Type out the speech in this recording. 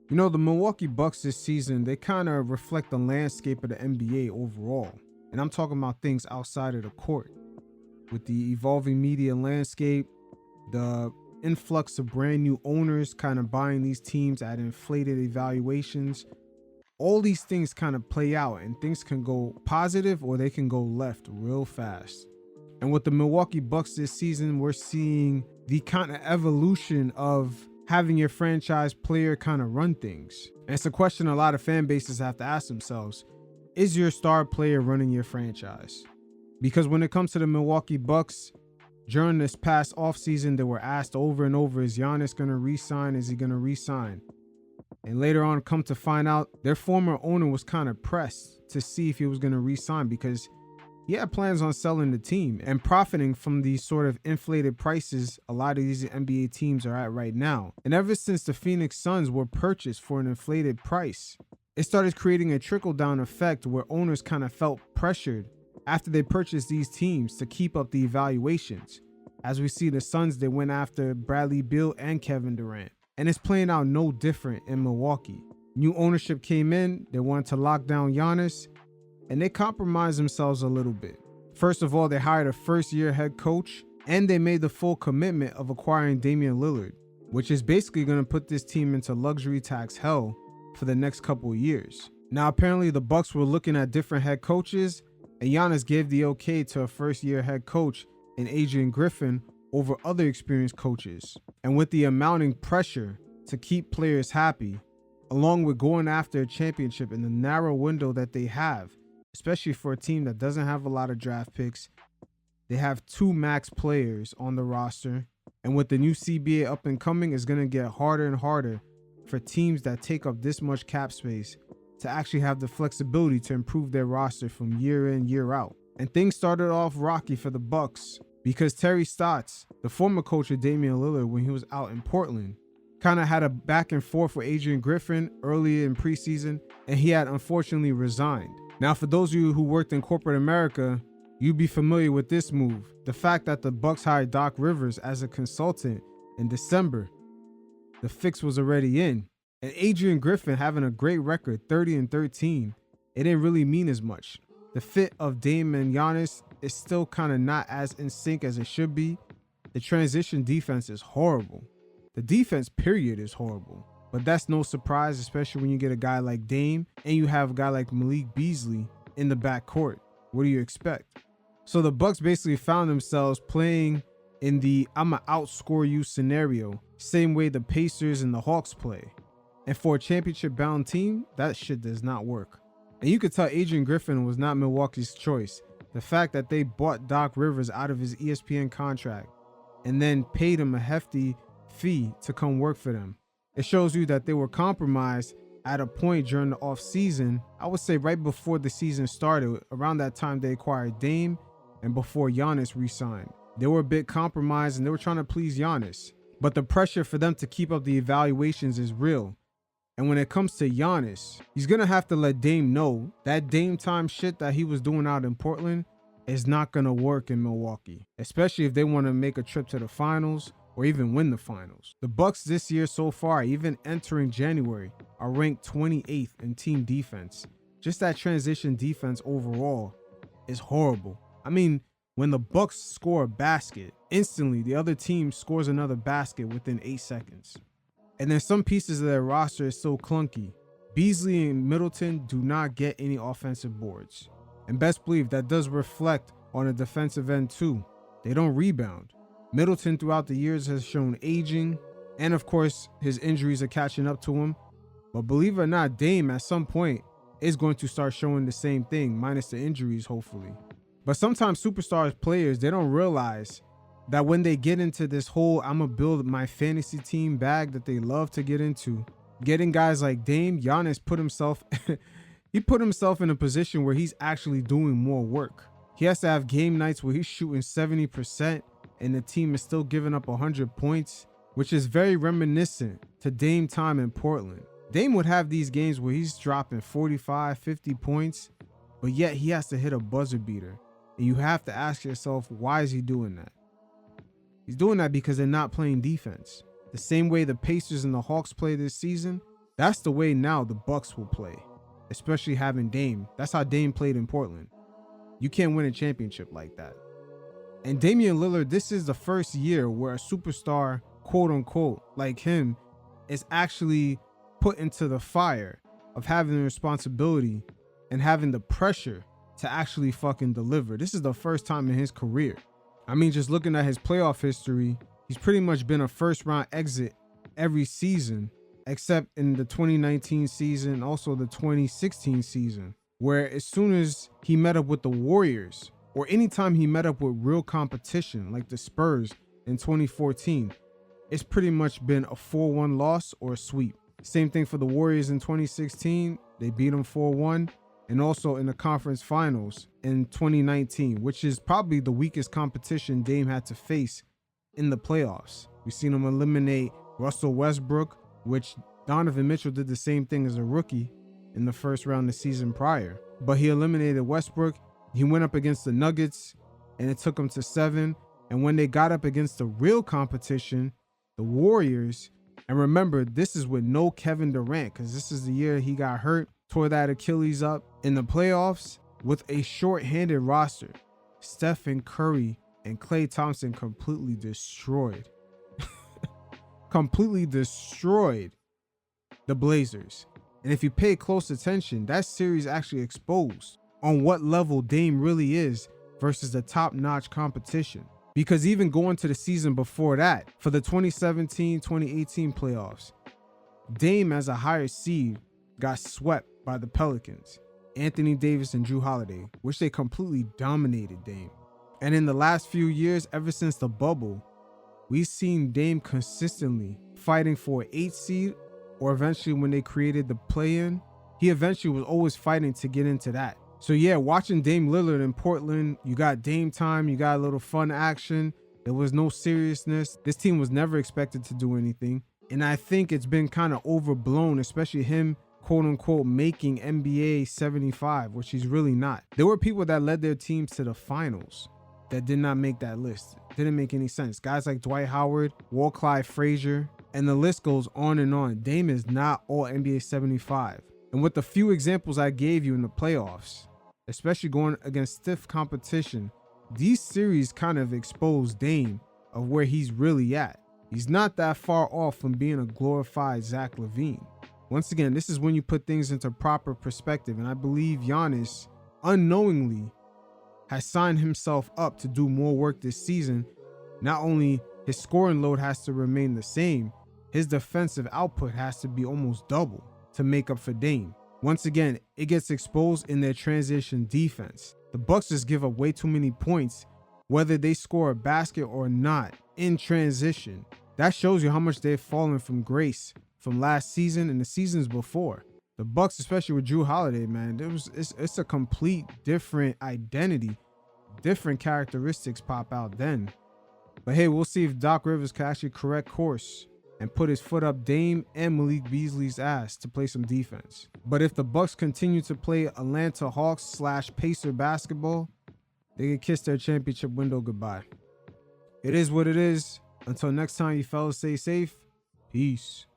You know, the Milwaukee Bucks this season, they kind of reflect the landscape of the NBA overall. And I'm talking about things outside of the court. With the evolving media landscape, the influx of brand new owners kind of buying these teams at inflated evaluations, all these things kind of play out and things can go positive or they can go left real fast. And with the Milwaukee Bucks this season, we're seeing the kind of evolution of having your franchise player kind of run things. And it's a question a lot of fan bases have to ask themselves. Is your star player running your franchise? Because when it comes to the Milwaukee Bucks, during this past offseason, they were asked over and over, is Giannis going to re-sign? Is he going to re-sign? And later on, come to find out, their former owner was kind of pressed to see if he was going to re-sign because he had plans on selling the team and profiting from these sort of inflated prices a lot of these NBA teams are at right now. And ever since the Phoenix Suns were purchased for an inflated price, it started creating a trickle-down effect where owners kind of felt pressured after they purchased these teams to keep up the evaluations. As we see the Suns, they went after Bradley Beal and Kevin Durant. And it's playing out no different in Milwaukee. New ownership came in, they wanted to lock down Giannis, and they compromised themselves a little bit. First of all, they hired a first-year head coach, and they made the full commitment of acquiring Damian Lillard, which is basically going to put this team into luxury tax hell for the next couple of years. Now, apparently the Bucks were looking at different head coaches, and Giannis gave the okay to a first-year head coach in Adrian Griffin over other experienced coaches. And with the mounting pressure to keep players happy, along with going after a championship in the narrow window that they have, especially for a team that doesn't have a lot of draft picks, they have 2 max players on the roster. And with the new CBA up and coming, it's going to get harder and harder for teams that take up this much cap space to actually have the flexibility to improve their roster from year in, year out. And things started off rocky for the Bucks because Terry Stotts, the former coach of Damian Lillard when he was out in Portland, kind of had a back and forth with Adrian Griffin earlier in preseason, and he had unfortunately resigned. Now, for those of you who worked in corporate America, you'd be familiar with this move. The fact that the Bucks hired Doc Rivers as a consultant in December, the fix was already in. And Adrian Griffin having a great record, 30-13, it didn't really mean as much. The fit of Dame and Giannis is still kind of not as in sync as it should be. The transition defense is horrible. The defense period is horrible. But that's no surprise, especially when you get a guy like Dame and you have a guy like Malik Beasley in the backcourt. What do you expect? So the Bucks basically found themselves playing in the I'ma outscore you scenario, same way the Pacers and the Hawks play. And for a championship-bound team, that shit does not work. And you could tell Adrian Griffin was not Milwaukee's choice. The fact that they bought Doc Rivers out of his ESPN contract and then paid him a hefty fee to come work for them. It shows you that they were compromised at a point during the offseason. I would say right before the season started, around that time they acquired Dame and before Giannis re-signed. They were a bit compromised and they were trying to please Giannis. But the pressure for them to keep up the evaluations is real. And when it comes to Giannis, he's going to have to let Dame know that Dame time shit that he was doing out in Portland is not going to work in Milwaukee, especially if they want to make a trip to the finals or even win the finals. The Bucks this year so far, even entering January, are ranked 28th in team defense. Just that transition defense overall is horrible. I mean, when the Bucks score a basket, instantly the other team scores another basket within 8 seconds. And then some pieces of their roster is so clunky. Beasley and Middleton do not get any offensive boards. And best believe that does reflect on the defensive end too. They don't rebound. Middleton throughout the years has shown aging, and of course his injuries are catching up to him. But believe it or not, Dame at some point is going to start showing the same thing, minus the injuries hopefully. But sometimes superstars players, they don't realize that when they get into this whole I'ma build my fantasy team bag that they love to get into, getting guys like Dame, Giannis put himself in a position where he's actually doing more work. He has to have game nights where he's shooting 70% and the team is still giving up 100 points, which is very reminiscent to Dame time in Portland. Dame would have these games where he's dropping 45, 50 points, but yet he has to hit a buzzer beater. And you have to ask yourself, why is he doing that? He's doing that because they're not playing defense. The same way the Pacers and the Hawks play this season, That's the way now the Bucks will play, especially having Dame. That's how Dame played in Portland. You can't win a championship like that. And Damian Lillard, this is the first year where a superstar, quote unquote, like him, is actually put into the fire of having the responsibility and having the pressure to actually fucking deliver. This is the first time in his career. I mean, just looking at his playoff history, he's pretty much been a first round exit every season, except in the 2019 season, also the 2016 season, where as soon as he met up with the Warriors, or anytime he met up with real competition like the Spurs in 2014, it's pretty much been a 4-1 loss or a sweep. Same thing for the Warriors in 2016. They beat them 4-1. And also in the conference finals in 2019, which is probably the weakest competition Dame had to face in the playoffs. We've seen him eliminate Russell Westbrook, which Donovan Mitchell did the same thing as a rookie in the first round the season prior. But he eliminated Westbrook. He went up against the Nuggets, and it took him to 7. And when they got up against the real competition, the Warriors, and remember, this is with no Kevin Durant, because this is the year he got hurt, tore that Achilles up in the playoffs with a short-handed roster. Stephen Curry and Klay Thompson completely destroyed the Blazers. And if you pay close attention, that series actually exposed on what level Dame really is versus the top-notch competition. Because even going to the season before that, for the 2017-2018 playoffs, Dame as a higher seed got swept by the Pelicans, Anthony Davis and Jrue Holiday, which they completely dominated Dame. And in the last few years, ever since the bubble, we've seen Dame consistently fighting for an 8 seed, or eventually when they created the play-in, he eventually was always fighting to get into that. So yeah, watching Dame Lillard in Portland, you got Dame time, you got a little fun action. There was no seriousness. This team was never expected to do anything. And I think it's been kind of overblown, especially him, quote unquote, making NBA 75, which he's really not. There were people that led their teams to the finals that did not make that list. Didn't make any sense. Guys like Dwight Howard, Walt Clyde Frazier, and the list goes on and on. Dame is not all NBA 75. And with the few examples I gave you in the playoffs, especially going against stiff competition, these series kind of expose Dame of where he's really at. He's not that far off from being a glorified Zach LaVine. Once again, this is when you put things into proper perspective, and I believe Giannis unknowingly has signed himself up to do more work this season. Not only his scoring load has to remain the same, his defensive output has to be almost double to make up for Dame. Once again, it gets exposed in their transition defense. The Bucks just give up way too many points, whether they score a basket or not, in transition. That shows you how much they've fallen from grace from last season and the seasons before. The Bucks, especially with Jrue Holiday, man, it's a complete different identity, different characteristics pop out then. But hey, we'll see if Doc Rivers can actually correct course and put his foot up Dame and Malik Beasley's ass to play some defense. But if the Bucks continue to play Atlanta Hawks / Pacer basketball, they can kiss their championship window goodbye. It is what it is. Until next time, you fellas stay safe. Peace.